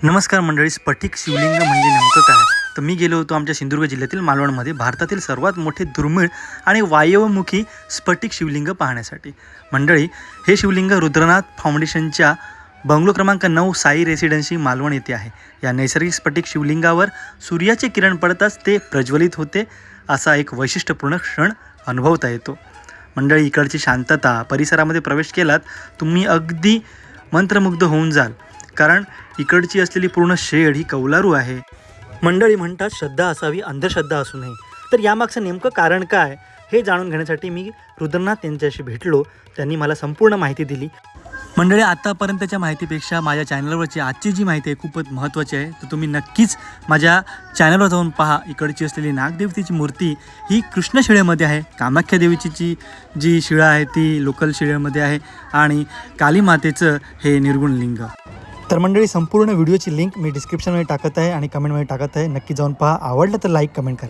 नमस्कार मंडळी, स्फटिक शिवलिंग म्हणजे नेमकं काय? तर मी गेलो होतो आमच्या सिंधुदुर्ग जिल्ह्यातील मालवणमध्ये भारतातील सर्वात मोठे दुर्मिळ आणि वायव्यमुखी स्फटिक शिवलिंग पाहण्यासाठी. मंडळी, हे शिवलिंग रुद्रनाथ फाउंडेशनच्या बंगलो क्रमांक 9 साई रेसिडेन्सी मालवण येथे आहे. या नैसर्गिक स्फटिक शिवलिंगावर सूर्याचे किरण पडताच ते प्रज्वलित होते. असा एक वैशिष्ट्यपूर्ण क्षण अनुभवता येतो. मंडळी, इकडची शांतता, परिसरामध्ये प्रवेश केलात तुम्ही अगदी मंत्रमुग्ध होऊन जाल, कारण इकडची असलेली पूर्ण शेड ही कौलारू आहे. मंडळी म्हणतात श्रद्धा असावी, अंधश्रद्धा असू नये. तर यामागचं नेमकं कारण काय हे जाणून घेण्यासाठी मी रुद्रनाथ यांच्याशी भेटलो. त्यांनी मला संपूर्ण माहिती दिली. मंडळी, आतापर्यंतच्या माहितीपेक्षा माझ्या चॅनलवरची आजची जी माहिती आहे खूपच महत्त्वाची आहे. तर तुम्ही नक्कीच माझ्या चॅनलवर जाऊन पहा. इकडची असलेली नागदेवतेची मूर्ती ही कृष्णशिळेमध्ये आहे. कामाख्या देवीची जी शिळा आहे ती लोकल शिळेमध्ये आहे आणि काली मातेचं हे निर्गुण लिंग. तर मंडळी, संपूर्ण व्हिडिओची लिंक मी डिस्क्रिप्शनमध्ये टाकत आहे आणि कमेंटमध्ये टाकत आहे. नक्की जाऊन पहा. आवडलं तर लाईक कमेंट करा.